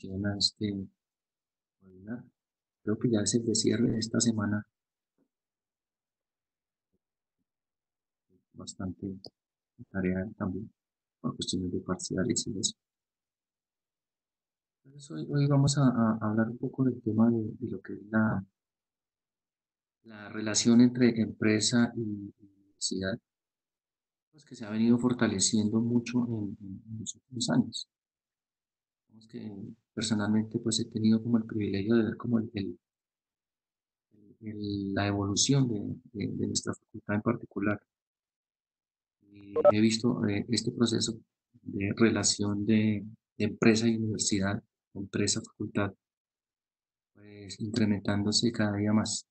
introducción a este webinar. Creo que ya es el de cierre de esta semana, bastante tarea también, por cuestiones de parciales y eso. Entonces, hoy vamos a hablar un poco del tema de lo que es la relación entre empresa y universidad, pues que se ha venido fortaleciendo mucho en los últimos años. Digamos que personalmente pues he tenido como el privilegio de ver como la evolución de nuestra facultad en particular. Y he visto este proceso de relación de empresa y universidad, empresa-facultad, pues incrementándose cada día más.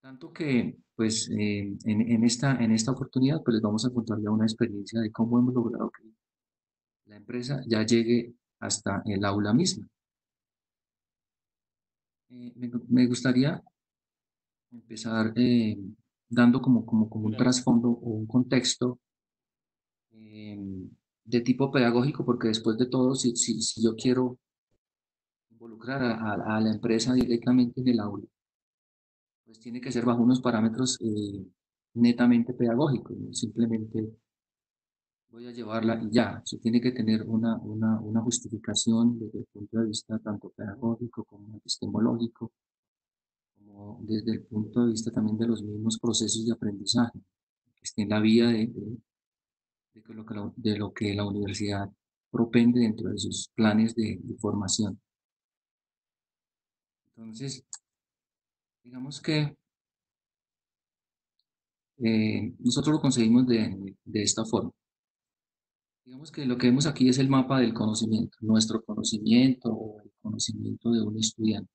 Tanto que, pues, en esta oportunidad, pues les vamos a contar ya una experiencia de cómo hemos logrado que la empresa ya llegue hasta el aula misma. Me gustaría empezar dando como un trasfondo o un contexto eh, de tipo pedagógico, porque después de todo, si yo quiero involucrar a la empresa directamente en el aula, pues tiene que ser bajo unos parámetros netamente pedagógicos, ¿no? Simplemente voy a llevarla y ya, se tiene que tener una justificación desde el punto de vista tanto pedagógico como epistemológico, como desde el punto de vista también de los mismos procesos de aprendizaje, que esté en la vía de lo que la universidad propende dentro de sus planes de formación. Entonces, digamos que nosotros lo conseguimos de esta forma. Digamos que lo que vemos aquí es el mapa del conocimiento, nuestro conocimiento o el conocimiento de un estudiante.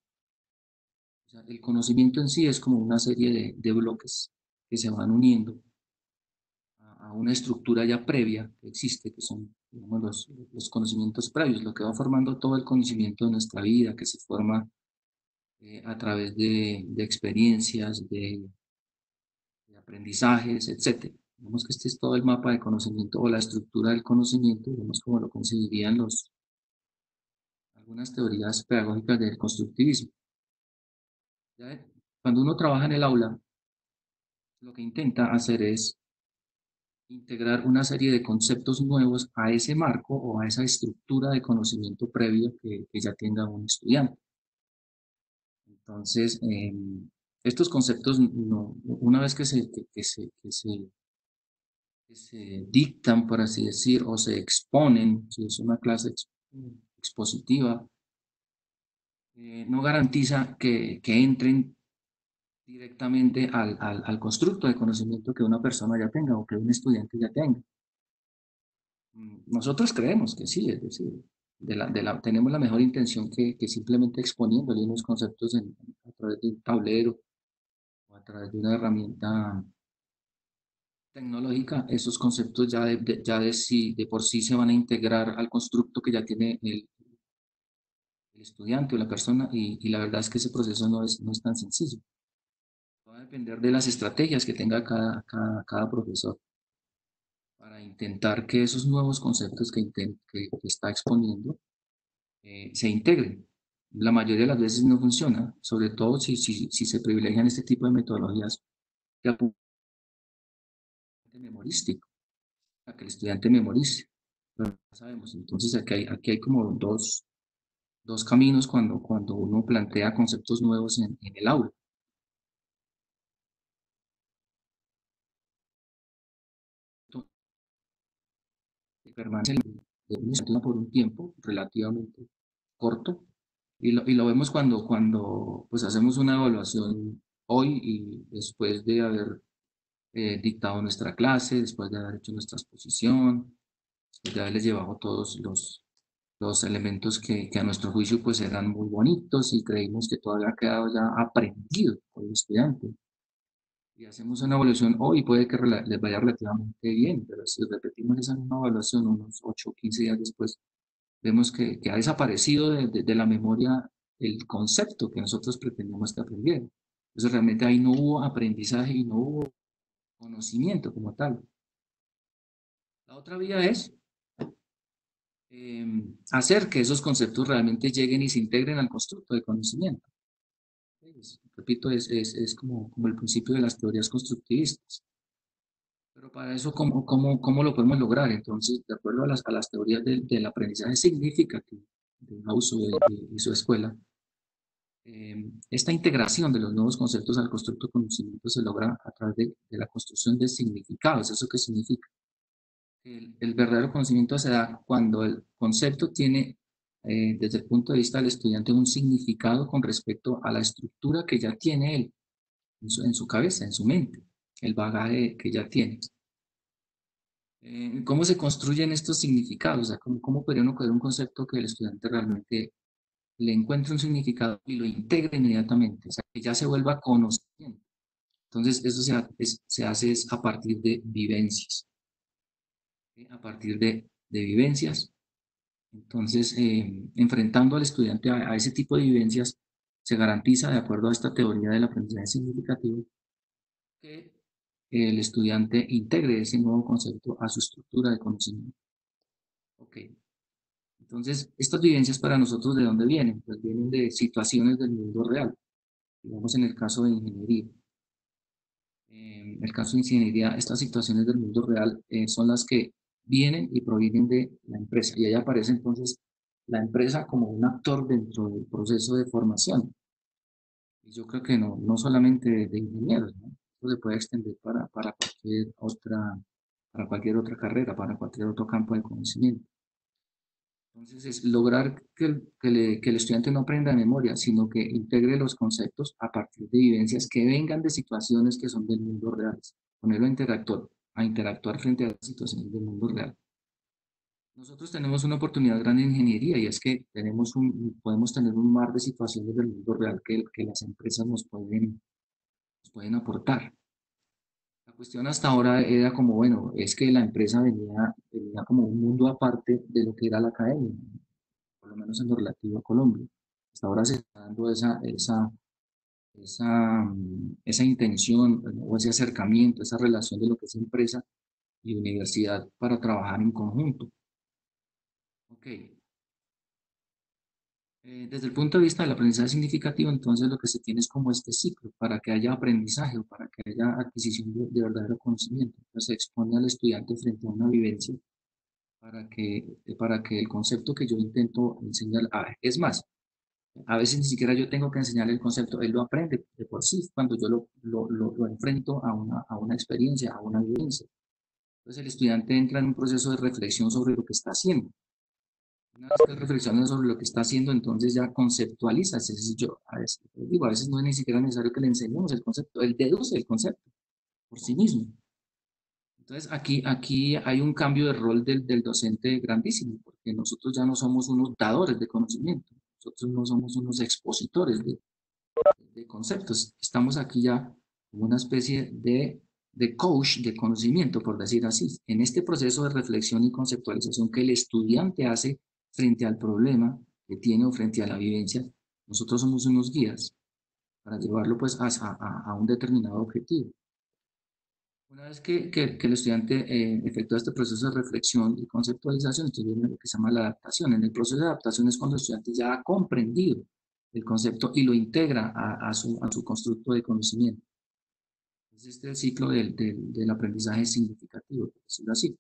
O sea, el conocimiento en sí es como una serie de bloques que se van uniendo a una estructura ya previa que existe, que son, digamos, los conocimientos previos, lo que va formando todo el conocimiento de nuestra vida, que se forma a través de experiencias, de aprendizajes, etcétera. Vemos que este es todo el mapa de conocimiento o la estructura del conocimiento, vemos cómo lo concebirían algunas teorías pedagógicas del constructivismo. ¿Ya? Cuando uno trabaja en el aula, lo que intenta hacer es integrar una serie de conceptos nuevos a ese marco o a esa estructura de conocimiento previo que ya tenga un estudiante. Entonces, estos conceptos, una vez que se dictan, por así decir, o se exponen, si es una clase expositiva, no garantiza que entren directamente al constructo de conocimiento que una persona ya tenga o que un estudiante ya tenga. Nosotros creemos que sí, es decir, tenemos la mejor intención que simplemente exponiéndole unos conceptos a través de un tablero o a través de una herramienta tecnológica, esos conceptos ya de por sí se van a integrar al constructo que ya tiene el estudiante o la persona y la verdad es que ese proceso no es tan sencillo. Va a depender de las estrategias que tenga cada profesor para intentar que esos nuevos conceptos que está exponiendo se integren. La mayoría de las veces no funciona, sobre todo si se privilegian este tipo de metodologías que apuntan al memorístico, a que el estudiante memorice. Pero no sabemos, entonces aquí hay como dos caminos cuando uno plantea conceptos nuevos en el aula. Permanece por un tiempo relativamente corto y lo vemos cuando pues hacemos una evaluación hoy y después de haber dictado nuestra clase, después de haber hecho nuestra exposición, después de haberles llevado todos los elementos que a nuestro juicio pues eran muy bonitos y creímos que todo había quedado ya aprendido por el estudiante. Y hacemos una evaluación hoy, puede que les vaya relativamente bien, pero si repetimos esa misma evaluación unos 8 o 15 días después, vemos que ha desaparecido de la memoria el concepto que nosotros pretendíamos que aprendiera. Entonces realmente ahí no hubo aprendizaje y no hubo conocimiento como tal. La otra vía es hacer que esos conceptos realmente lleguen y se integren al constructo de conocimiento. Repito, es como el principio de las teorías constructivistas. Pero para eso, ¿cómo lo podemos lograr? Entonces, de acuerdo a las teorías del aprendizaje significativo de Gauss y su escuela, esta integración de los nuevos conceptos al constructo de conocimiento se logra a través de la construcción de significados. ¿Eso qué significa? El verdadero conocimiento se da cuando el concepto tiene, desde el punto de vista del estudiante, un significado con respecto a la estructura que ya tiene él en su cabeza, en su mente, el bagaje que ya tiene. ¿Cómo se construyen estos significados? O sea, ¿cómo podría uno coger un concepto que el estudiante realmente le encuentre un significado y lo integre inmediatamente? O sea, que ya se vuelva conocimiento. Entonces, eso se hace es a partir de vivencias. ¿Sí? A partir de vivencias. Entonces, enfrentando al estudiante a ese tipo de vivencias, se garantiza, de acuerdo a esta teoría del aprendizaje significativo, que el estudiante integre ese nuevo concepto a su estructura de conocimiento. Ok. Entonces, estas vivencias para nosotros, ¿de dónde vienen? Pues vienen de situaciones del mundo real, digamos en el caso de ingeniería. En el caso de ingeniería, estas situaciones del mundo real son las que vienen y provienen de la empresa. Y ahí aparece entonces la empresa como un actor dentro del proceso de formación. Y yo creo que no solamente de ingenieros, ¿no? Esto se puede extender para cualquier otra carrera, para cualquier otro campo de conocimiento. Entonces, es lograr que el estudiante no aprenda de memoria, sino que integre los conceptos a partir de vivencias que vengan de situaciones que son del mundo real. Ponerlo a interactuar frente a las situaciones del mundo real. Nosotros tenemos una oportunidad grande en ingeniería y es que podemos tener un mar de situaciones del mundo real que las empresas nos pueden aportar. La cuestión hasta ahora era como, bueno, es que la empresa venía como un mundo aparte de lo que era la academia, por lo menos en lo relativo a Colombia. Hasta ahora se está dando esa intención o ese acercamiento, esa relación de lo que es empresa y universidad para trabajar en conjunto. Ok. Desde el punto de vista del aprendizaje significativo, entonces lo que se tiene es como este ciclo, para que haya aprendizaje o para que haya adquisición de verdadero conocimiento. Entonces se expone al estudiante frente a una vivencia para que el concepto que yo intento enseñar, es más, a veces ni siquiera yo tengo que enseñarle el concepto, él lo aprende de por sí cuando yo lo enfrento a una experiencia, a una vivencia. Entonces el estudiante entra en un proceso de reflexión sobre lo que está haciendo. Una vez que reflexiona sobre lo que está haciendo, entonces ya conceptualiza. Es decir, a veces no es ni siquiera necesario que le enseñemos el concepto, él deduce el concepto por sí mismo. Entonces aquí hay un cambio de rol del docente grandísimo, porque nosotros ya no somos unos dadores de conocimiento, nosotros no somos unos expositores de conceptos. Estamos aquí ya como una especie de coach de conocimiento, por decir así. En este proceso de reflexión y conceptualización que el estudiante hace frente al problema que tiene o frente a la vivencia, nosotros somos unos guías para llevarlo pues a un determinado objetivo. Una vez que el estudiante efectúa este proceso de reflexión y conceptualización, entonces viene lo que se llama la adaptación. En el proceso de adaptación es cuando el estudiante ya ha comprendido el concepto y lo integra a su constructo de conocimiento. Este es el ciclo del aprendizaje significativo, por decirlo así.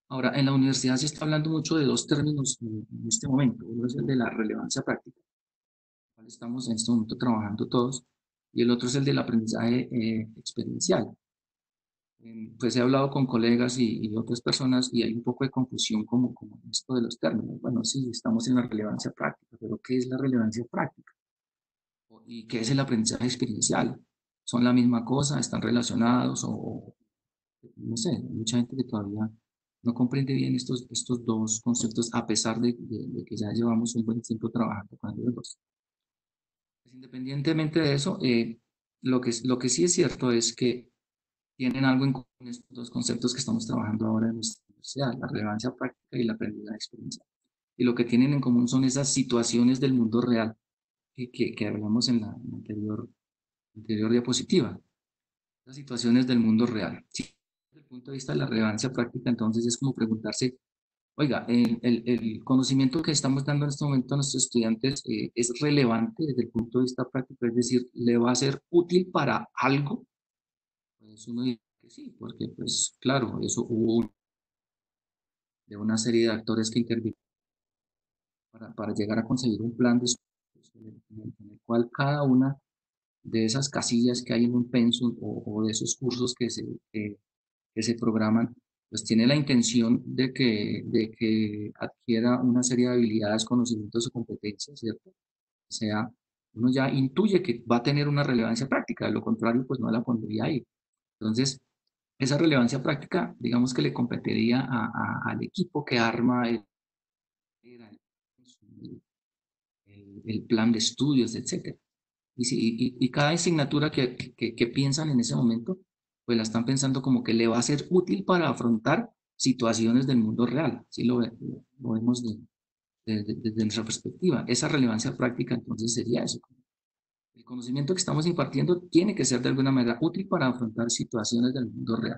Ahora, en la universidad se está hablando mucho de dos términos en este momento. Uno es el de la relevancia práctica, el cual estamos en este momento trabajando todos, y el otro es el del aprendizaje experiencial. Pues he hablado con colegas y otras personas y hay un poco de confusión como en esto de los términos. Bueno, sí, estamos en la relevancia práctica, pero ¿qué es la relevancia práctica? ¿Y qué es el aprendizaje experiencial? ¿Son la misma cosa? ¿Están relacionados? O no sé, hay mucha gente que todavía no comprende bien estos dos conceptos a pesar de que ya llevamos un buen tiempo trabajando con ellos dos. Pues independientemente de eso, lo que sí es cierto es que tienen algo en común estos dos conceptos que estamos trabajando ahora en nuestra universidad, la relevancia práctica y la aprendizaje experiencial. Y lo que tienen en común son esas situaciones del mundo real que hablamos en la anterior diapositiva, las situaciones del mundo real. Sí, desde el punto de vista de la relevancia práctica, entonces es como preguntarse Oiga, el conocimiento que estamos dando en este momento a nuestros estudiantes es relevante desde el punto de vista práctico, es decir, ¿le va a ser útil para algo? Pues uno dice que sí, porque pues claro, eso de una serie de actores que intervienen para llegar a conseguir un plan de estudios en el cual cada una de esas casillas que hay en un pensum o de esos cursos que se programan, pues tiene la intención de que adquiera una serie de habilidades, conocimientos o competencias, ¿cierto? O sea, uno ya intuye que va a tener una relevancia práctica, de lo contrario, pues no la pondría ahí. Entonces, esa relevancia práctica, digamos que le competiría al equipo que arma el plan de estudios, etcétera. Y cada asignatura que piensan en ese momento, pues la están pensando como que le va a ser útil para afrontar situaciones del mundo real. Así lo vemos desde nuestra perspectiva. Esa relevancia práctica entonces sería eso. El conocimiento que estamos impartiendo tiene que ser de alguna manera útil para afrontar situaciones del mundo real.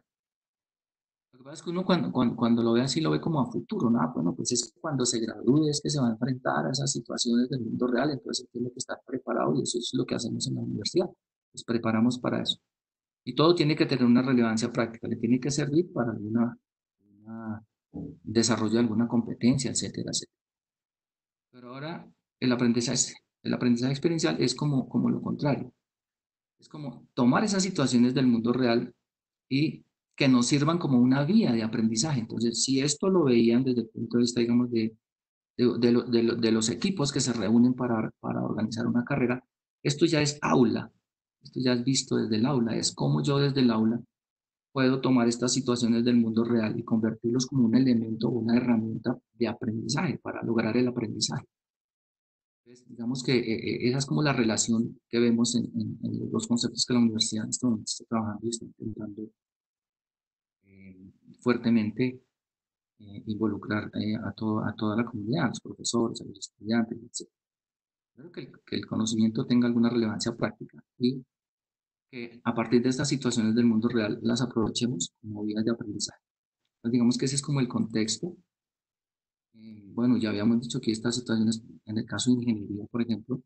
Lo que pasa es que uno cuando lo ve así lo ve como a futuro, ¿no? Bueno, pues es que cuando se gradúe es que se va a enfrentar a esas situaciones del mundo real, entonces tiene que estar preparado y eso es lo que hacemos en la universidad, nos preparamos para eso. Y todo tiene que tener una relevancia práctica, le tiene que servir para alguna desarrollo de alguna competencia, etcétera, etcétera. Pero ahora el aprendizaje experiencial es como lo contrario, es como tomar esas situaciones del mundo real y que nos sirvan como una vía de aprendizaje. Entonces, si esto lo veían desde el punto de vista, digamos, de los equipos que se reúnen para organizar una carrera, esto ya es aula, esto ya es visto desde el aula, es como yo desde el aula puedo tomar estas situaciones del mundo real y convertirlos como un elemento, una herramienta de aprendizaje para lograr el aprendizaje. Entonces, digamos que esa es como la relación que vemos en los dos conceptos que la universidad en este momento está trabajando y está intentando eh, fuertemente involucrar a toda la comunidad, a los profesores, a los estudiantes, etc. Creo que el conocimiento tenga alguna relevancia práctica y que a partir de estas situaciones del mundo real las aprovechemos como vías de aprendizaje. Entonces, digamos que ese es como el contexto. Bueno, ya habíamos dicho que estas situaciones, en el caso de ingeniería, por ejemplo,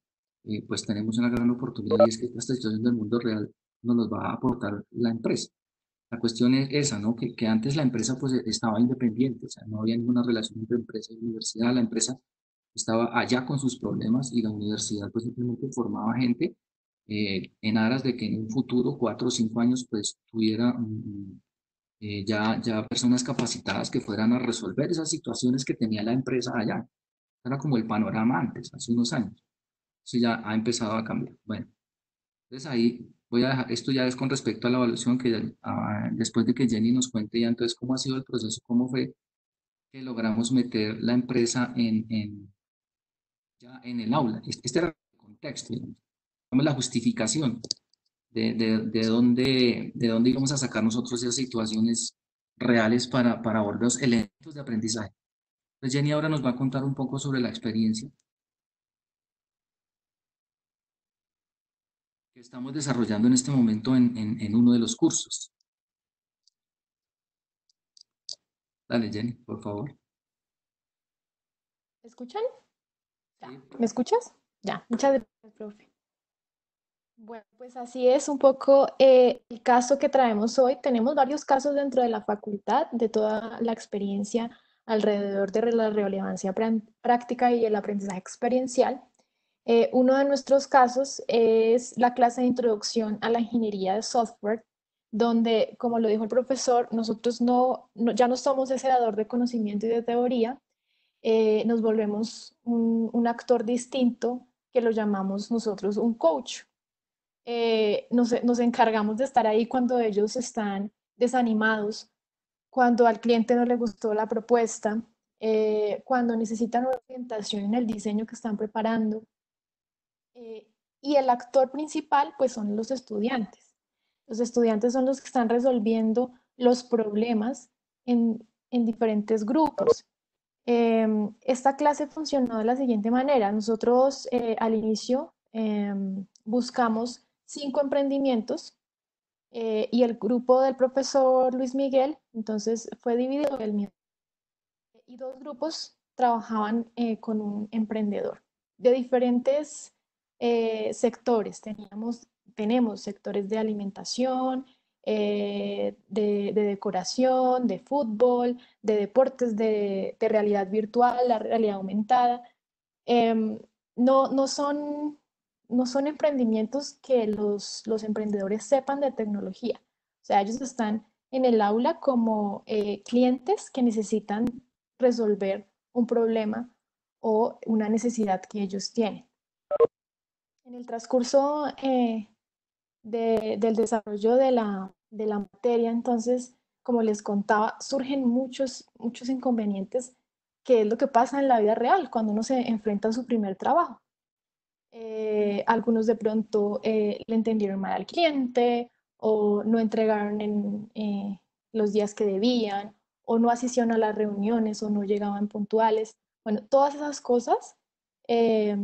pues tenemos una gran oportunidad y es que esta situación del mundo real nos los va a aportar la empresa. La cuestión es esa, ¿no? Que antes la empresa pues estaba independiente, o sea, no había ninguna relación entre empresa y universidad, la empresa estaba allá con sus problemas y la universidad pues simplemente formaba gente en aras de que en un futuro, 4 o 5 años, pues tuviera ya personas capacitadas que fueran a resolver esas situaciones que tenía la empresa allá. Era como el panorama antes, hace unos años. Eso ya ha empezado a cambiar. Bueno, entonces ahí voy a dejar, esto ya es con respecto a la evaluación, que después de que Jenny nos cuente ya entonces cómo ha sido el proceso, cómo fue que logramos meter la empresa ya en el aula. Este era el contexto, digamos, la justificación de dónde íbamos a sacar nosotros esas situaciones reales para volverlos elementos de aprendizaje. Entonces Jenny ahora nos va a contar un poco sobre la experiencia que estamos desarrollando en este momento en uno de los cursos. Dale, Jenny, por favor. ¿Me escuchan? Ya. Sí, ¿Me escuchas? Ya, muchas gracias, profe. Bueno, pues así es un poco el caso que traemos hoy. Tenemos varios casos dentro de la facultad, de toda la experiencia alrededor de la relevancia práctica y el aprendizaje experiencial. Uno de nuestros casos es la clase de introducción a la ingeniería de software, donde, como lo dijo el profesor, nosotros ya no somos ese dador de conocimiento y de teoría, nos volvemos un actor distinto que lo llamamos nosotros un coach. Nos encargamos de estar ahí cuando ellos están desanimados, cuando al cliente no le gustó la propuesta, cuando necesitan orientación en el diseño que están preparando. eh, y el actor principal, pues son los estudiantes. Los estudiantes son los que están resolviendo los problemas en diferentes grupos. Esta clase funcionó de la siguiente manera. Nosotros al inicio buscamos 5 emprendimientos y el grupo del profesor Luis Miguel, entonces fue dividido el mío. y dos grupos trabajaban con un emprendedor de diferentes sectores. Tenemos sectores de alimentación, de decoración, de fútbol, de deportes, de realidad virtual, la realidad aumentada. Em, no, no son emprendimientos que los emprendedores sepan de tecnología. O sea, ellos están en el aula como clientes que necesitan resolver un problema o una necesidad que ellos tienen. En el transcurso del desarrollo de la materia, entonces, como les contaba, surgen muchos inconvenientes, que es lo que pasa en la vida real cuando uno se enfrenta a su primer trabajo. Algunos de pronto le entendieron mal al cliente o no entregaron en los días que debían o no asistieron a las reuniones o no llegaban puntuales. Bueno, todas esas cosas eh,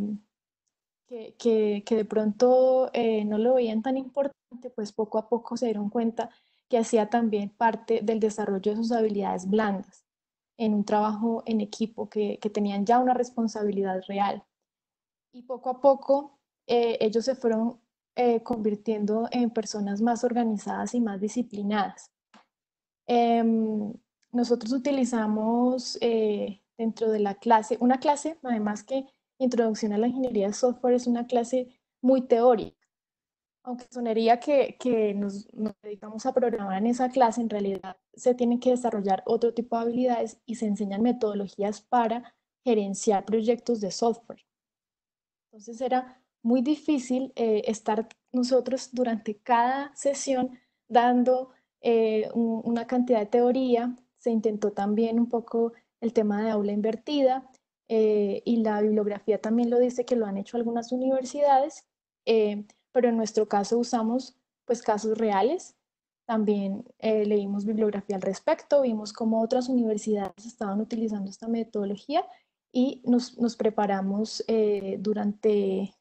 que de pronto no lo veían tan importante, pues poco a poco se dieron cuenta que hacía también parte del desarrollo de sus habilidades blandas en un trabajo en equipo, que tenían ya una responsabilidad real. Y poco a poco ellos se fueron convirtiendo en personas más organizadas y más disciplinadas. Em, Nosotros utilizamos dentro de la clase, una clase, además que Introducción a la Ingeniería de Software es una clase muy teórica, aunque sonaría que nos dedicamos a programar en esa clase, en realidad se tienen que desarrollar otro tipo de habilidades y se enseñan metodologías para gerenciar proyectos de software. Entonces era muy difícil estar nosotros durante cada sesión dando una cantidad de teoría. Se intentó también un poco el tema de aula invertida y la bibliografía también lo dice que lo han hecho algunas universidades, pero en nuestro caso usamos pues casos reales. También leímos bibliografía al respecto, vimos cómo otras universidades estaban utilizando esta metodología y nos preparamos durante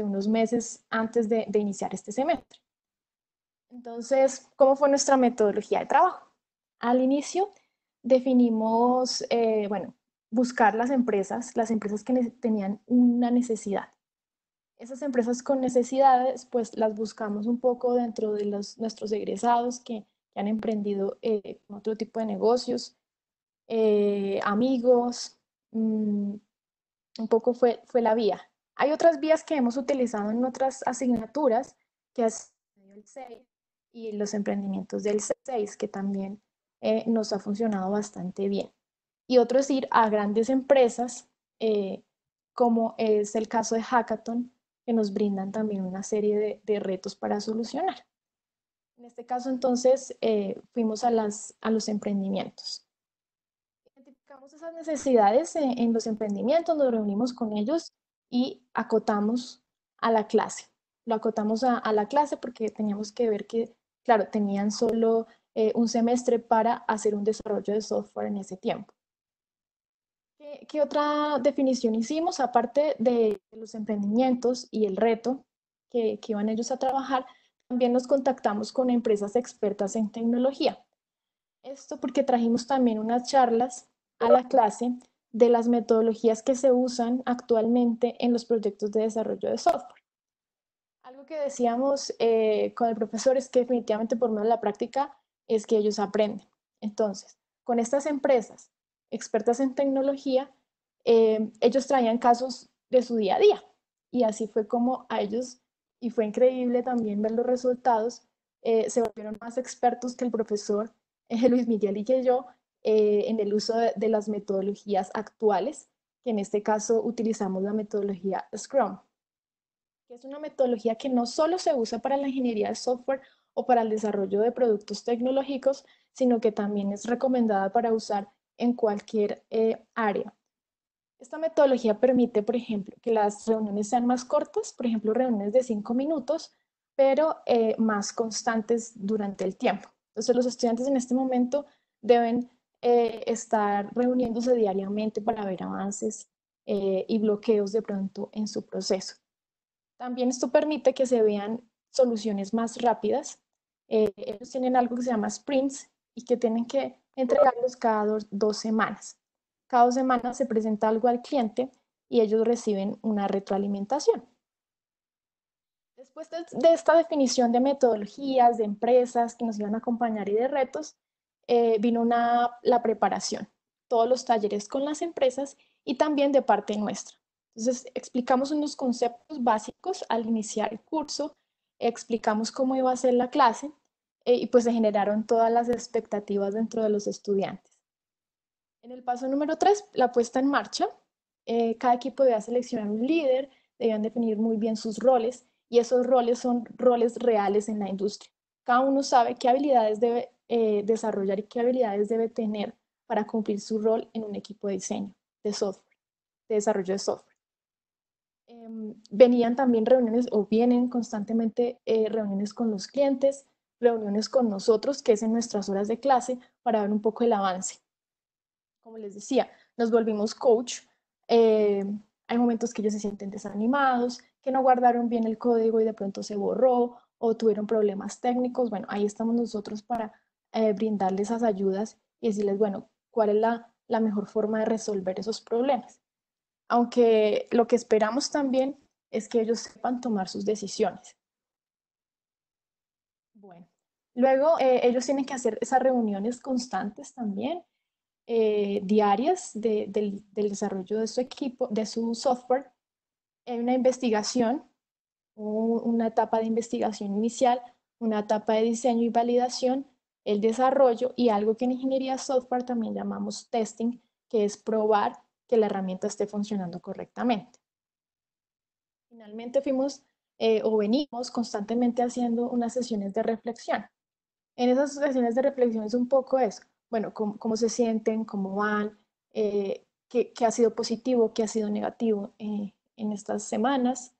unos meses antes de iniciar este semestre. Entonces, ¿cómo fue nuestra metodología de trabajo? Al inicio definimos, bueno, buscar las empresas que tenían una necesidad. Esas empresas con necesidades, pues las buscamos un poco dentro de nuestros egresados que han emprendido con otro tipo de negocios, amigos, mmm, un poco fue la vía. Hay otras vías que hemos utilizado en otras asignaturas, que es el 6 y los emprendimientos del 6, que también nos ha funcionado bastante bien. Y otro es ir a grandes empresas, como es el caso de Hackathon, que nos brindan también una serie de retos para solucionar. En este caso, entonces, fuimos a los emprendimientos. Identificamos esas necesidades en los emprendimientos, nos reunimos con ellos y acotamos a la clase. Lo acotamos a la clase porque teníamos que ver que, claro, tenían solo un semestre para hacer un desarrollo de software en ese tiempo. ¿Qué otra definición hicimos? Aparte de los emprendimientos y el reto que iban ellos a trabajar, también nos contactamos con empresas expertas en tecnología. Esto porque trajimos también unas charlas a la clase de las metodologías que se usan actualmente en los proyectos de desarrollo de software. Algo que decíamos con el profesor es que definitivamente por medio de la práctica es que ellos aprenden. Entonces, con estas empresas expertas en tecnología, ellos traían casos de su día a día y así fue como a ellos, y fue increíble también ver los resultados, se volvieron más expertos que el profesor Luis Miguel y que yo en el uso de las metodologías actuales, que en este caso utilizamos la metodología Scrum, que es una metodología que no solo se usa para la ingeniería de software o para el desarrollo de productos tecnológicos, sino que también es recomendada para usar en cualquier área. Esta metodología permite, por ejemplo, que las reuniones sean más cortas, por ejemplo, reuniones de 5 minutos, pero más constantes durante el tiempo. Entonces, los estudiantes en este momento deben estar reuniéndose diariamente para ver avances y bloqueos de pronto en su proceso. También esto permite que se vean soluciones más rápidas. Ellos tienen algo que se llama sprints y que tienen que entregarlos cada 2 semanas. Cada 2 semanas se presenta algo al cliente y ellos reciben una retroalimentación. Después de esta definición de metodologías, de empresas que nos iban a acompañar y de retos, vino la preparación, todos los talleres con las empresas y también de parte nuestra. Entonces, explicamos unos conceptos básicos al iniciar el curso, explicamos cómo iba a ser la clase y pues se generaron todas las expectativas dentro de los estudiantes. En el paso número 3, la puesta en marcha. Cada equipo debía seleccionar un líder, debían definir muy bien sus roles y esos roles son roles reales en la industria. Cada uno sabe qué habilidades debe desarrollar y qué habilidades debe tener para cumplir su rol en un equipo de diseño de software, de desarrollo de software. Venían también reuniones o vienen constantemente reuniones con los clientes, reuniones con nosotros, que es en nuestras horas de clase, para ver un poco el avance. Como les decía, nos volvimos coach. Eh, Hay momentos que ellos se sienten desanimados, que no guardaron bien el código y de pronto se borró o tuvieron problemas técnicos. Bueno, ahí estamos nosotros para brindarles esas ayudas y decirles, bueno, cuál es la mejor forma de resolver esos problemas. Aunque lo que esperamos también es que ellos sepan tomar sus decisiones. Bueno, luego ellos tienen que hacer esas reuniones constantes también, diarias del desarrollo de su equipo, de su software. Hay una investigación, una etapa de investigación inicial, una etapa de diseño y validación, el desarrollo y algo que en ingeniería software también llamamos testing, que es probar que la herramienta esté funcionando correctamente. Finalmente fuimos o venimos constantemente haciendo unas sesiones de reflexión. En esas sesiones de reflexión es un poco eso, bueno, cómo se sienten, cómo van, qué ha sido positivo, qué ha sido negativo en estas semanas.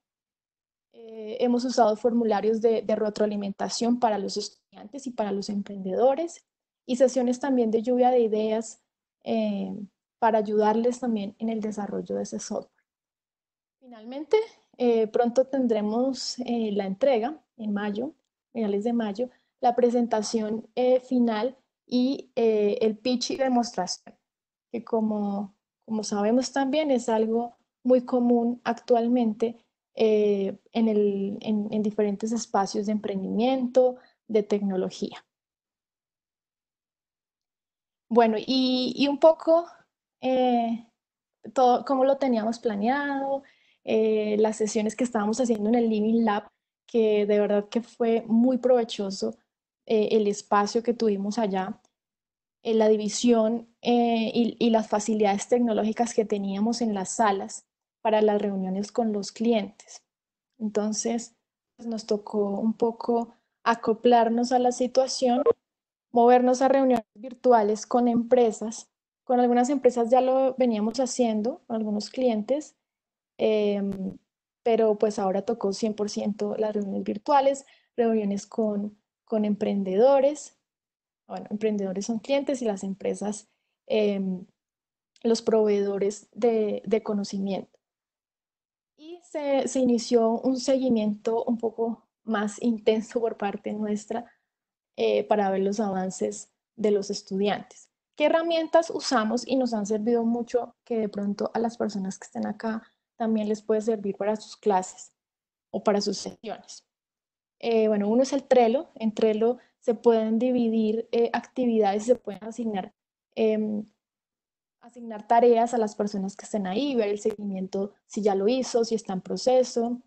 Hemos usado formularios de retroalimentación para los estudiantes y para los emprendedores y sesiones también de lluvia de ideas eh, para ayudarles también en el desarrollo de ese software. Finalmente, pronto tendremos la entrega en mayo, finales de mayo, la presentación final y el pitch y demostración, que como sabemos también es algo muy común actualmente en diferentes espacios de emprendimiento, de tecnología. Bueno, y un poco eh, todo cómo lo teníamos planeado, las sesiones que estábamos haciendo en el Living Lab, que de verdad que fue muy provechoso el espacio que tuvimos allá, la división y las facilidades tecnológicas que teníamos en las salas para las reuniones con los clientes. Entonces, pues, nos tocó un poco acoplarnos a la situación, movernos a reuniones virtuales con empresas. Con algunas empresas ya lo veníamos haciendo, con algunos clientes, em, pero pues ahora tocó 100% las reuniones virtuales, reuniones con emprendedores. Bueno, emprendedores son clientes y las empresas, em, los proveedores de conocimiento. Y se inició un seguimiento un poco más intenso por parte nuestra para ver los avances de los estudiantes. ¿Qué herramientas usamos y nos han servido mucho que de pronto a las personas que estén acá también les puede servir para sus clases o para sus sesiones? Bueno, uno es el Trello. En Trello se pueden dividir actividades, se pueden asignar tareas a las personas que estén ahí, ver el seguimiento, si ya lo hizo, si está en proceso.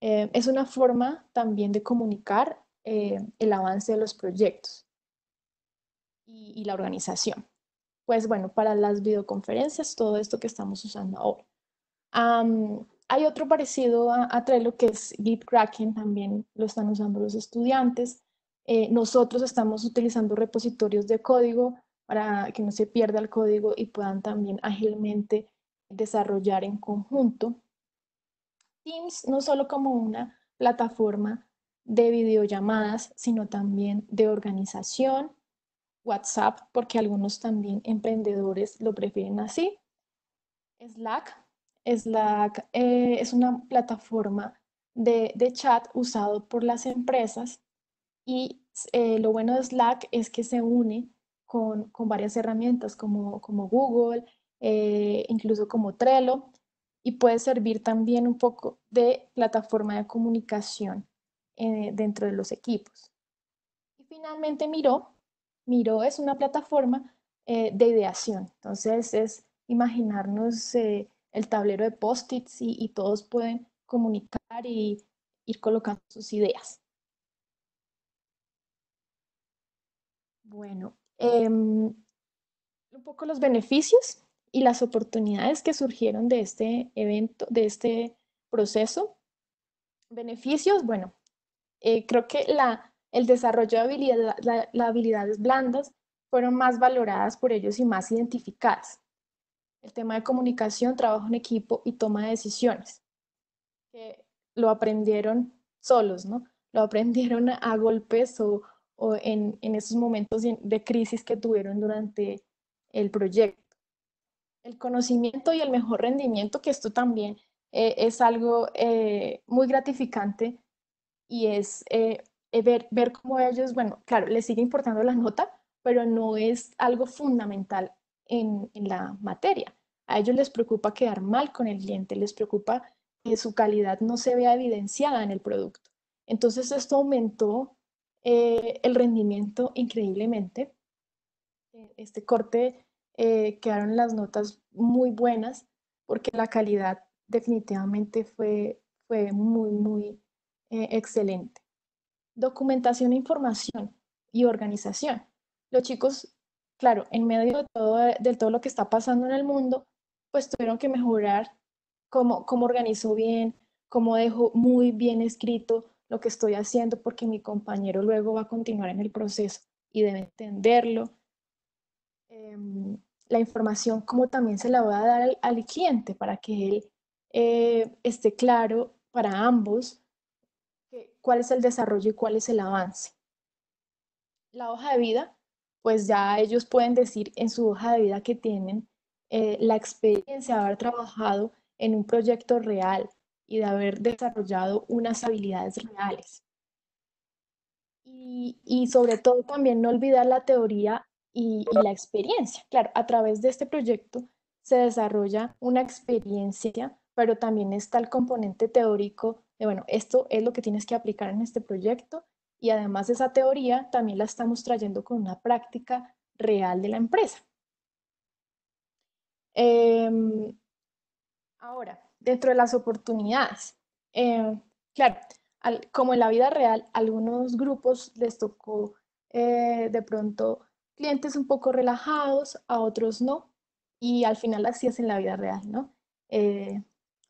Es una forma también de comunicar el avance de los proyectos y la organización. Pues bueno, para las videoconferencias, todo esto que estamos usando ahora. Hay otro parecido a Trello que es GitKraken, también lo están usando los estudiantes. Nosotros estamos utilizando repositorios de código para que no se pierda el código y puedan también ágilmente desarrollar en conjunto. Teams no solo como una plataforma de videollamadas, sino también de organización. WhatsApp, porque algunos también emprendedores lo prefieren así. Slack. Slack es una plataforma de chat usado por las empresas y lo bueno de Slack es que se une con varias herramientas como Google, incluso como Trello, y puede servir también un poco de plataforma de comunicación dentro de los equipos. Y finalmente Miro es una plataforma de ideación. Entonces es imaginarnos el tablero de post-its y todos pueden comunicar y ir colocando sus ideas. Bueno, un poco los beneficios y las oportunidades que surgieron de este evento, de este proceso. Beneficios, bueno, creo que el desarrollo de las habilidades blandas fueron más valoradas por ellos y más identificadas. El tema de comunicación, trabajo en equipo y toma de decisiones, que lo aprendieron solos, ¿no? Lo aprendieron a golpes o en esos momentos de crisis que tuvieron durante el proyecto. El conocimiento y el mejor rendimiento, que esto también es algo muy gratificante y es ver cómo ellos, bueno, claro, les sigue importando la nota, pero no es algo fundamental en la materia. A ellos les preocupa quedar mal con el cliente, les preocupa que su calidad no se vea evidenciada en el producto. Entonces esto aumentó el rendimiento increíblemente. Este corte quedaron las notas muy buenas porque la calidad definitivamente fue muy excelente. Documentación, información y organización. Los chicos, claro, en medio de todo lo que está pasando en el mundo, pues tuvieron que mejorar cómo organizó bien, cómo dejo muy bien escrito lo que estoy haciendo, porque mi compañero luego va a continuar en el proceso y debe entenderlo. La información, como también se la voy a dar al cliente para que él esté claro para ambos cuál es el desarrollo y cuál es el avance. La hoja de vida, pues ya ellos pueden decir en su hoja de vida que tienen la experiencia de haber trabajado en un proyecto real y de haber desarrollado unas habilidades reales. Y sobre todo también no olvidar la teoría y la experiencia. Claro, a través de este proyecto se desarrolla una experiencia, pero también está el componente teórico de, bueno, esto es lo que tienes que aplicar en este proyecto y además esa teoría también la estamos trayendo con una práctica real de la empresa. Eh, Ahora, dentro de las oportunidades, claro, como en la vida real, a algunos grupos les tocó de pronto clientes un poco relajados, a otros no, y al final así es en la vida real, ¿no? Eh,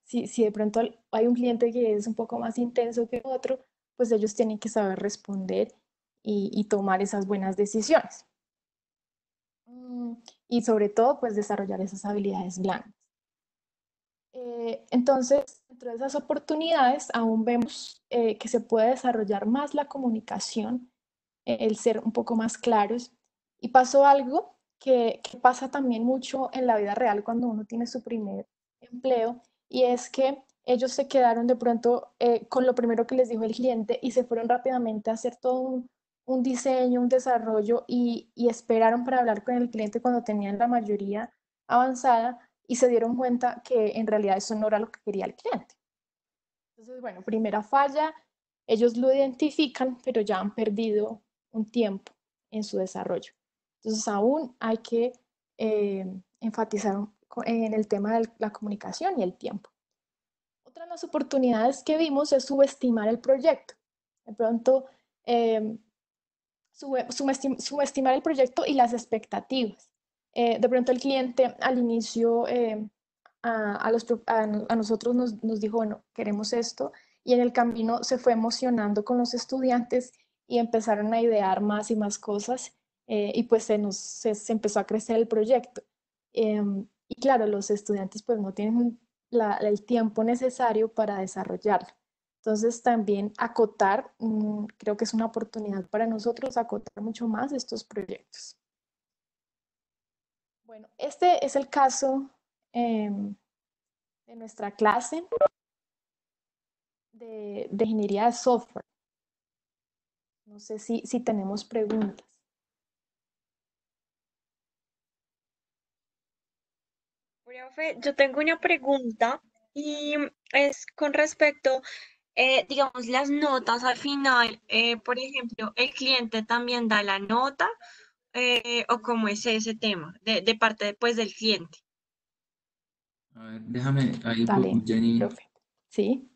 si de pronto hay un cliente que es un poco más intenso que otro, pues ellos tienen que saber responder y tomar esas buenas decisiones. Mm, y sobre todo, pues desarrollar esas habilidades blandas. Entonces, dentro de esas oportunidades, aún vemos que se puede desarrollar más la comunicación, el ser un poco más claros. Y pasó algo que pasa también mucho en la vida real cuando uno tiene su primer empleo, y es que ellos se quedaron de pronto con lo primero que les dijo el cliente y se fueron rápidamente a hacer todo un diseño, un desarrollo y esperaron para hablar con el cliente cuando tenían la mayoría avanzada y se dieron cuenta que en realidad eso no era lo que quería el cliente. Entonces, bueno, primera falla, ellos lo identifican, pero ya han perdido un tiempo en su desarrollo. Entonces, aún hay que enfatizar en el tema de la comunicación y el tiempo. Otra de las oportunidades que vimos es subestimar el proyecto. De pronto, eh, subestimar el proyecto y las expectativas. De pronto el cliente al inicio a nosotros nos dijo, bueno, queremos esto, y en el camino se fue emocionando con los estudiantes y empezaron a idear más y más cosas, y pues se empezó a crecer el proyecto. Y claro, los estudiantes pues no tienen el tiempo necesario para desarrollarlo. Entonces también acotar, creo que es una oportunidad para nosotros acotar mucho más estos proyectos. Bueno, este es el caso de nuestra clase de ingeniería de software. No sé si tenemos preguntas. Profe, yo tengo una pregunta y es con respecto, digamos, las notas al final. Por ejemplo, ¿el cliente también da la nota o cómo es ese tema de parte pues, del cliente? A ver, déjame ahí, Dale, Jenny. profe. Sí.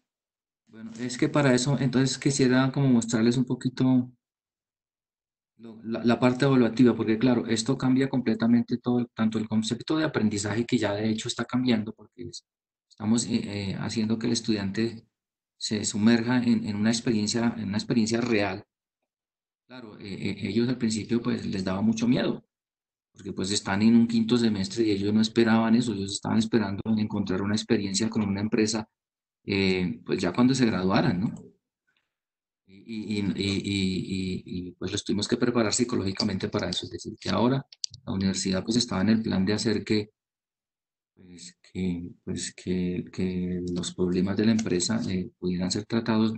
Bueno, es que para eso, entonces quisiera como mostrarles un poquito la parte evaluativa, porque claro, esto cambia completamente todo, tanto el concepto de aprendizaje que ya de hecho está cambiando, porque estamos haciendo que el estudiante se sumerja en una experiencia real. Claro, ellos al principio pues les daba mucho miedo, porque pues están en un quinto semestre y ellos no esperaban eso, ellos estaban esperando encontrar una experiencia con una empresa, pues ya cuando se graduaran, ¿no? Pues los tuvimos que preparar psicológicamente para eso, es decir, que ahora la universidad pues estaba en el plan de hacer que los problemas de la empresa pudieran ser tratados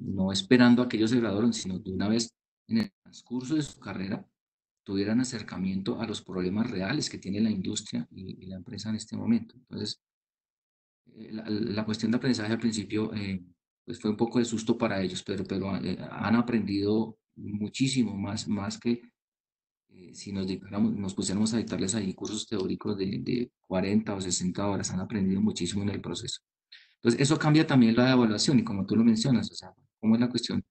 no esperando a que ellos se graduaron, sino de una vez en el transcurso de su carrera tuvieran acercamiento a los problemas reales que tiene la industria y la empresa en este momento. Entonces, la cuestión de aprendizaje al principio pues fue un poco de susto para ellos, pero han aprendido muchísimo más que si nos pusiéramos a dictarles ahí cursos teóricos de 40 o 60 horas, han aprendido muchísimo en el proceso. Entonces, eso cambia también la evaluación y como tú lo mencionas, o sea, cómo es la cuestión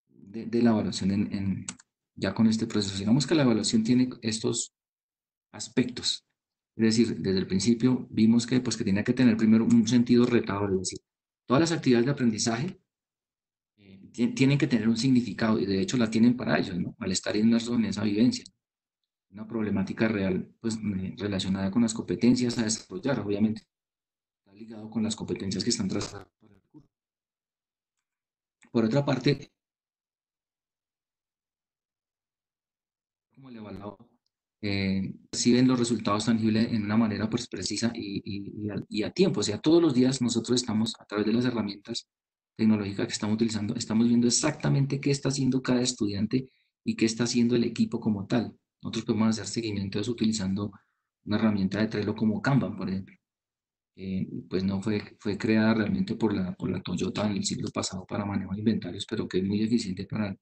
de la evaluación ya con este proceso. Digamos que la evaluación tiene estos aspectos. Es decir, desde el principio vimos que, pues, que tenía que tener primero un sentido retador, es decir, todas las actividades de aprendizaje tienen que tener un significado y de hecho la tienen para ellos, ¿no? Al estar inmersos en esa vivencia, una problemática real, pues relacionada con las competencias a desarrollar, obviamente, está ligado con las competencias que están trazadas para el curso. Por otra parte, como el evaluado reciben los resultados tangibles en una manera pues precisa y a tiempo. O sea, todos los días nosotros estamos a través de las herramientas tecnológicas que estamos utilizando, estamos viendo exactamente qué está haciendo cada estudiante y qué está haciendo el equipo como tal. Nosotros podemos hacer seguimiento de eso utilizando una herramienta de Trello como Kanban, por ejemplo. Pues no fue creada realmente por la Toyota en el siglo pasado para manejo de inventarios, pero que es muy eficiente para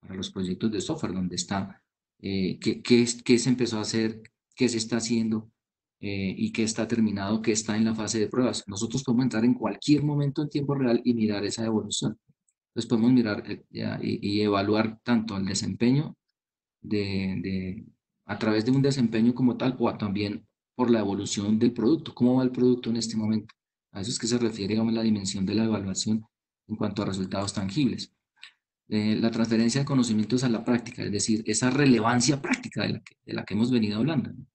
los proyectos de software, donde está qué se empezó a hacer, qué se está haciendo y qué está terminado, qué está en la fase de pruebas. Nosotros podemos entrar en cualquier momento en tiempo real y mirar esa evolución. Entonces podemos mirar y evaluar tanto el desempeño a través de un desempeño como tal o también por la evolución del producto. ¿Cómo va el producto en este momento? A eso es que se refiere, digamos, la dimensión de la evaluación en cuanto a resultados tangibles. La transferencia de conocimientos a la práctica, es decir, esa relevancia práctica de la que hemos venido hablando, ¿no?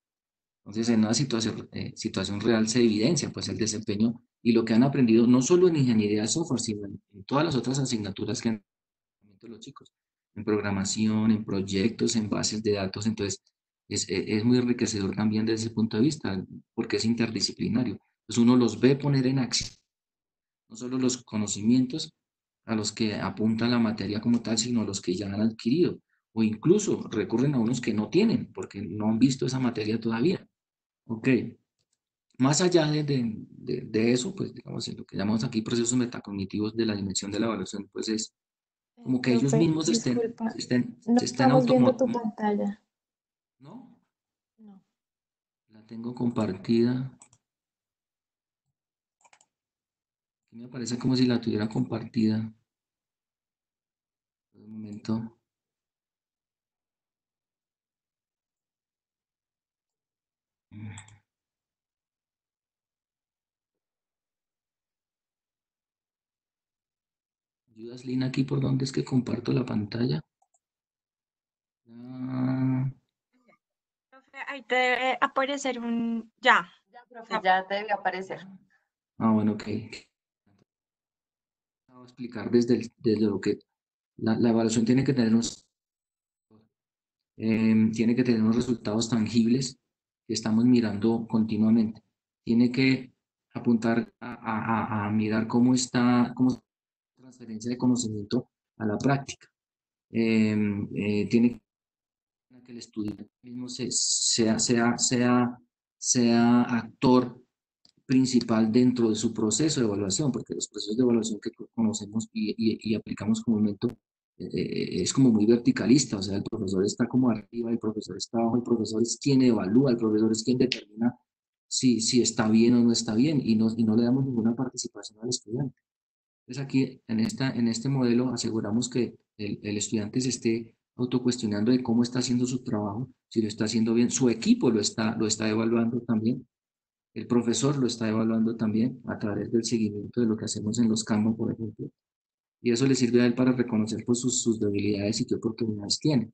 Entonces, en una situación real se evidencia pues el desempeño y lo que han aprendido no solo en ingeniería de software, sino en todas las otras asignaturas que han aprendido los chicos, en programación, en proyectos, en bases de datos. Entonces, es muy enriquecedor también desde ese punto de vista, porque es interdisciplinario. Entonces, uno los ve poner en acción no solo los conocimientos a los que apunta la materia como tal, sino los que ya han adquirido, o incluso recurren a unos que no tienen, porque no han visto esa materia todavía. Ok, más allá de eso, pues digamos, en lo que llamamos aquí procesos metacognitivos de la dimensión de la evaluación, pues es como que ellos Profe, mismos disculpa, se no estén estamos viendo tu pantalla. ¿no? No. La tengo compartida, que me parece como si la tuviera compartida. Un momento. ¿Ayudas, Lina, aquí por dónde es que comparto la pantalla? Ah, Profe, ahí te debe aparecer un... Ya. Ya, profe, ya te debe aparecer. bueno, ok. Voy a explicar desde lo que la evaluación tiene que tener unos resultados tangibles que estamos mirando continuamente. Tiene que apuntar a mirar cómo está la transferencia de conocimiento a la práctica. Tiene que el estudiante mismo sea sea actor principal dentro de su proceso de evaluación, porque los procesos de evaluación que conocemos y aplicamos comúnmente es como muy verticalista, o sea, el profesor está como arriba, el profesor está abajo, el profesor es quien evalúa, el profesor es quien determina si está bien o no está bien, y no le damos ninguna participación al estudiante. Entonces aquí, en este modelo, aseguramos que el estudiante se esté autocuestionando de cómo está haciendo su trabajo, si lo está haciendo bien, su equipo lo está evaluando también, el profesor lo está evaluando también a través del seguimiento de lo que hacemos en los campos, por ejemplo, y eso le sirve a él para reconocer pues, sus debilidades y qué oportunidades tiene.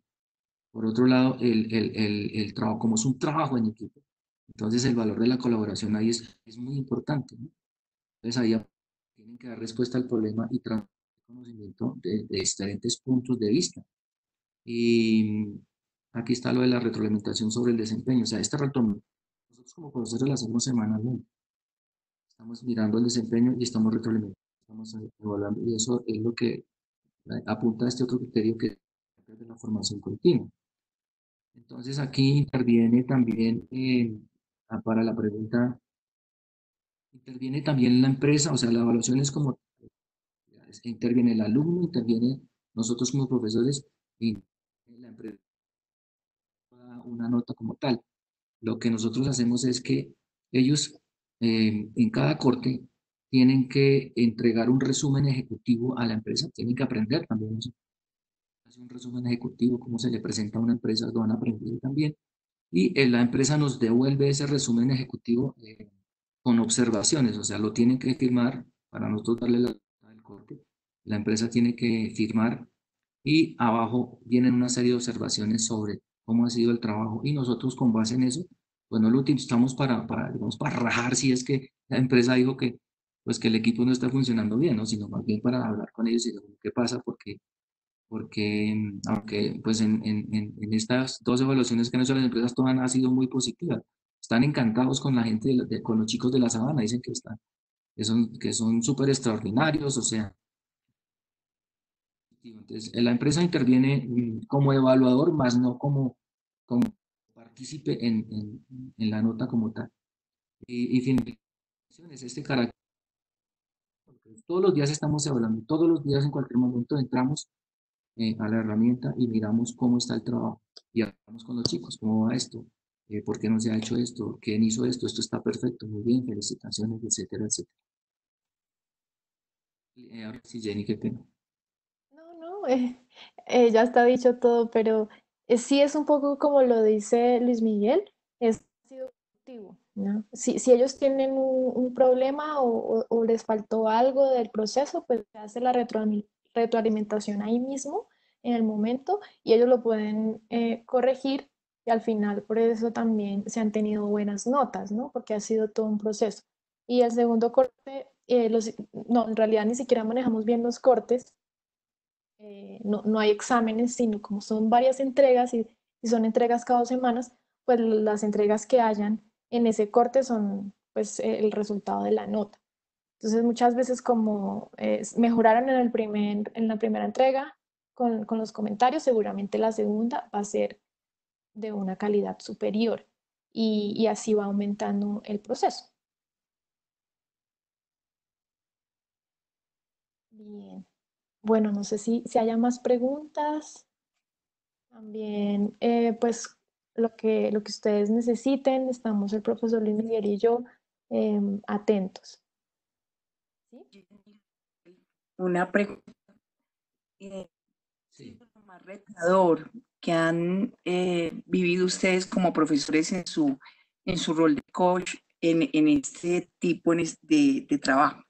Por otro lado, el trabajo, como es un trabajo en equipo, entonces el valor de la colaboración ahí es muy importante, ¿no? Entonces ahí tienen que dar respuesta al problema y transmitir conocimiento de diferentes puntos de vista. Y aquí está lo de la retroalimentación sobre el desempeño. O sea, esta retroalimentación, nosotros como profesores la hacemos semanalmente. Estamos mirando el desempeño y estamos retroalimentando, estamos evaluando. Y eso es lo que apunta a este otro criterio que es de la formación continua. Entonces aquí interviene también, para la pregunta, interviene también la empresa, o sea, la evaluación es como interviene el alumno, interviene nosotros como profesores y la empresa da una nota como tal. Lo que nosotros hacemos es que ellos en cada corte tienen que entregar un resumen ejecutivo a la empresa, tienen que aprender también eso. Hace un resumen ejecutivo, cómo se le presenta a una empresa, lo van a aprender también. Y la empresa nos devuelve ese resumen ejecutivo con observaciones, o sea, lo tienen que firmar para nosotros darle la nota del corte. La empresa tiene que firmar y abajo vienen una serie de observaciones sobre cómo ha sido el trabajo y nosotros con base en eso, pues no lo utilizamos digamos, para rajar si es que la empresa dijo que, pues que el equipo no está funcionando bien, ¿no? Sino más bien para hablar con ellos y decir qué pasa, porque aunque pues en estas dos evaluaciones que han hecho las empresas, todas han sido muy positivas. Están encantados con la gente, con los chicos de la sabana, dicen que son súper extraordinarios, o sea, entonces, la empresa interviene como evaluador, más no como partícipe en la nota como tal. Y finalizaciones, este carácter. Todos los días estamos evaluando, todos los días en cualquier momento entramos a la herramienta y miramos cómo está el trabajo. Y hablamos con los chicos, cómo va esto, por qué no se ha hecho esto, quién hizo esto, esto está perfecto, muy bien, felicitaciones, etcétera, etcétera. Ahora sí, Jenny, qué pena. No, no, ya está dicho todo, pero sí es un poco como lo dice Luis Miguel, es sido productivo, ¿no? Si ellos tienen un problema o les faltó algo del proceso, pues se hace la retroalimentación ahí mismo, en el momento, y ellos lo pueden corregir y al final por eso también se han tenido buenas notas, ¿no? Porque ha sido todo un proceso. Y el segundo corte, no, en realidad ni siquiera manejamos bien los cortes, no hay exámenes, sino como son varias entregas y son entregas cada 2 semanas, pues las entregas que hayan en ese corte son pues el resultado de la nota. Entonces muchas veces como mejoraron en la primera entrega con los comentarios, seguramente la segunda va a ser de una calidad superior y así va aumentando el proceso. Bien. Bueno, no sé si haya más preguntas. También, pues, lo que ustedes necesiten, estamos el profesor Luis Miguel y yo atentos. ¿Sí? Una pregunta. ¿Qué Sí. es lo más retador que han vivido ustedes como profesores en su rol de coach en este tipo de trabajo?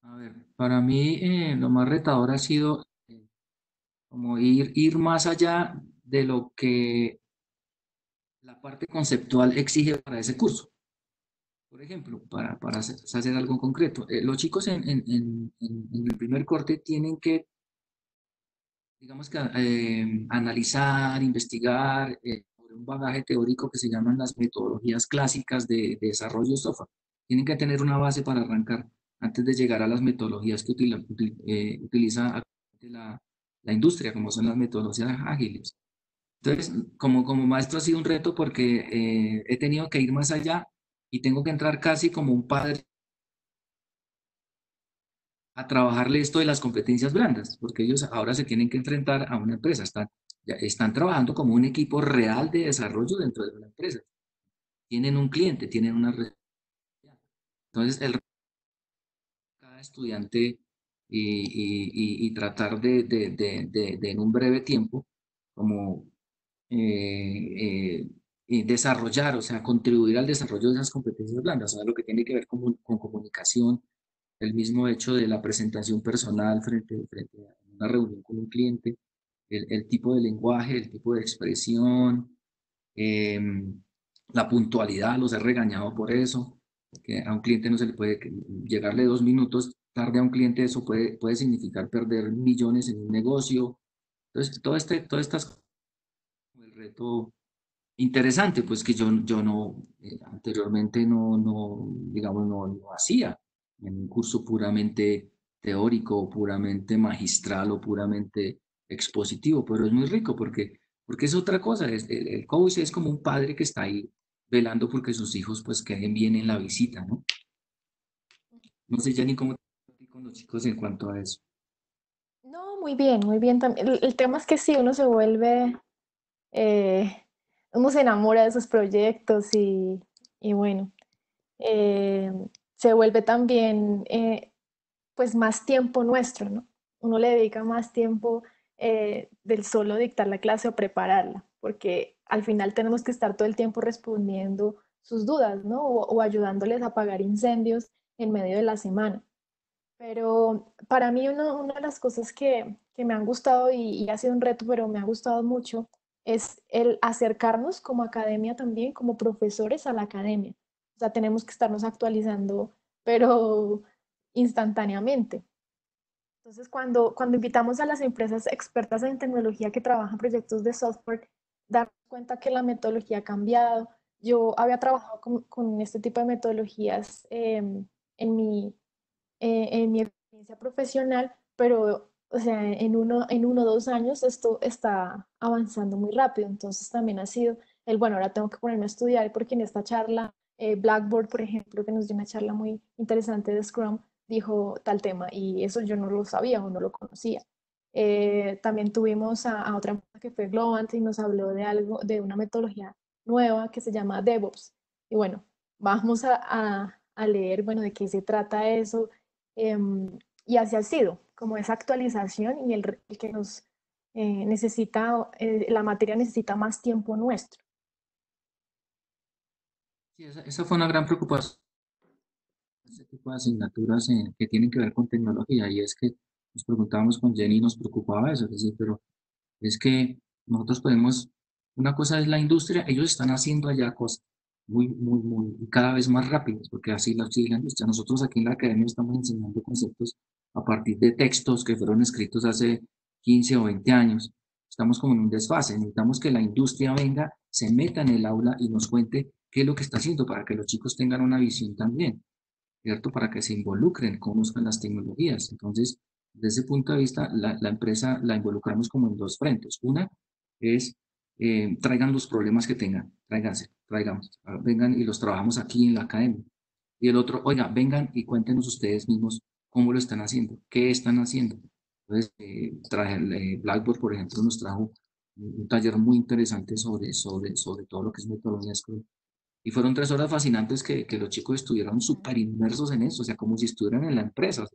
A ver, para mí lo más retador ha sido como ir más allá de lo que la parte conceptual exige para ese curso. Por ejemplo, para hacer algo concreto, los chicos en el primer corte tienen que, digamos que, analizar, investigar sobre un bagaje teórico que se llaman las metodologías clásicas de desarrollo de software. Tienen que tener una base para arrancar antes de llegar a las metodologías que utiliza actualmente la industria, como son las metodologías ágiles. Entonces, como maestro ha sido un reto porque he tenido que ir más allá y tengo que entrar casi como un padre a trabajarle esto de las competencias blandas, porque ellos ahora se tienen que enfrentar a una empresa, están trabajando como un equipo real de desarrollo dentro de una empresa. Tienen un cliente, tienen una red. Entonces, el reto de cada estudiante y tratar de en un breve tiempo, como desarrollar, o sea, contribuir al desarrollo de esas competencias blandas, o sea, lo que tiene que ver con comunicación, el mismo hecho de la presentación personal frente a una reunión con un cliente, el tipo de lenguaje, el tipo de expresión, eh, la puntualidad, los he regañado por eso, que a un cliente no se le puede llegarle 2 minutos tarde a un cliente, eso puede significar perder millones en un negocio. Entonces, todas estas cosas, el reto interesante, pues que yo no, anteriormente no, digamos, no hacía en un curso puramente teórico, puramente magistral o puramente expositivo, pero es muy rico porque es otra cosa, el coach es como un padre que está ahí velando porque sus hijos pues queden bien en la visita, ¿no? No sé, Jenny, cómo te con los chicos en cuanto a eso. No, muy bien, muy bien también. El tema es que sí, uno se vuelve, eh, uno se enamora de esos proyectos y bueno, eh, se vuelve también pues más tiempo nuestro, ¿no? Uno le dedica más tiempo del solo dictar la clase o prepararla, porque al final tenemos que estar todo el tiempo respondiendo sus dudas, ¿no? O ayudándoles a apagar incendios en medio de la semana. Pero para mí una de las cosas que me han gustado y ha sido un reto, pero me ha gustado mucho, es el acercarnos como academia también, como profesores a la academia. O sea, tenemos que estarnos actualizando, pero instantáneamente. Entonces, cuando invitamos a las empresas expertas en tecnología que trabajan proyectos de software, darnos cuenta que la metodología ha cambiado. Yo había trabajado con este tipo de metodologías en mi experiencia profesional, pero o sea, en uno o 2 años esto está avanzando muy rápido. Entonces también ha sido bueno, ahora tengo que ponerme a estudiar porque en esta charla, Blackboard, por ejemplo, que nos dio una charla muy interesante de Scrum, dijo tal tema y eso yo no lo sabía o no lo conocía. También tuvimos a otra empresa que fue Globant y nos habló de algo, de una metodología nueva que se llama DevOps. Y bueno, vamos a leer, bueno, de qué se trata eso, y así ha sido, como esa actualización y el que nos necesita, la materia necesita más tiempo nuestro. Sí, esa fue una gran preocupación este tipo de asignaturas que tienen que ver con tecnología y es que nos preguntábamos con Jenny y nos preocupaba eso, es decir, pero es que nosotros podemos, una cosa es la industria, ellos están haciendo allá cosas y cada vez más rápidas, porque así sigue la industria. Nosotros aquí en la academia estamos enseñando conceptos a partir de textos que fueron escritos hace 15 o 20 años. Estamos como en un desfase, necesitamos que la industria venga, se meta en el aula y nos cuente qué es lo que está haciendo para que los chicos tengan una visión también. ¿Cierto? Para que se involucren, conozcan las tecnologías. Entonces, desde ese punto de vista, la empresa la involucramos como en dos frentes. Una es, traigan los problemas que tengan, tráiganse, traigamos, vengan y los trabajamos aquí en la academia. Y el otro, oiga, vengan y cuéntenos ustedes mismos cómo lo están haciendo, qué están haciendo. Entonces, Blackboard, por ejemplo, nos trajo un taller muy interesante sobre todo lo que es metodología Scrum y fueron 3 horas fascinantes que los chicos estuvieron súper inmersos en eso, o sea, como si estuvieran en la empresa.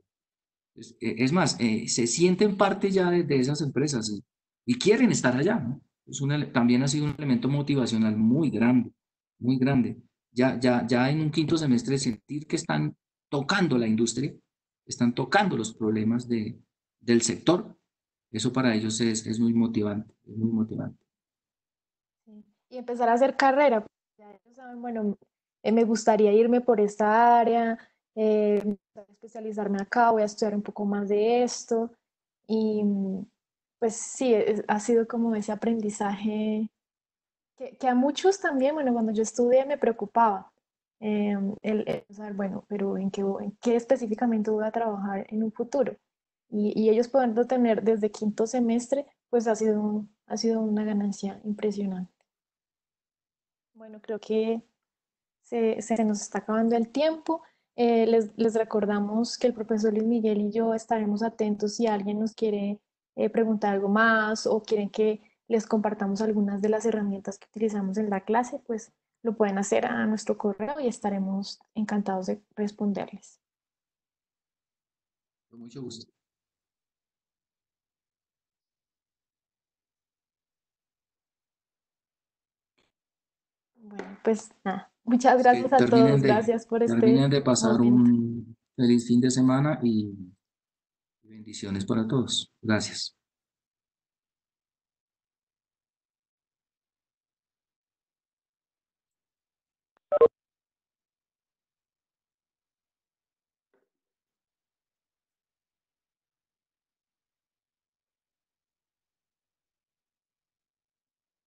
Es más, se sienten parte ya de esas empresas y quieren estar allá, ¿no? También ha sido un elemento motivacional muy grande, muy grande. Ya en un quinto semestre sentir que están tocando la industria, están tocando los problemas del sector, eso para ellos es muy motivante, es muy motivante. Sí. Y empezar a hacer carrera, porque ya ellos saben, bueno, me gustaría irme por esta área, me gustaría especializarme acá, voy a estudiar un poco más de esto. Y pues sí, ha sido como ese aprendizaje que a muchos también, bueno, cuando yo estudié me preocupaba, el saber, bueno, pero ¿en qué específicamente voy a trabajar en un futuro? Y ellos poderlo tener desde quinto semestre, pues ha sido ha sido una ganancia impresionante. Bueno, creo que se nos está acabando el tiempo. Les recordamos que el profesor Luis Miguel y yo estaremos atentos si alguien nos quiere preguntar algo más o quieren que les compartamos algunas de las herramientas que utilizamos en la clase, pues lo pueden hacer a nuestro correo y estaremos encantados de responderles. Con mucho gusto. Bueno, pues nada, muchas Que gracias a todos, gracias por terminen este de pasar momento. un feliz fin de semana y bendiciones para todos. Gracias.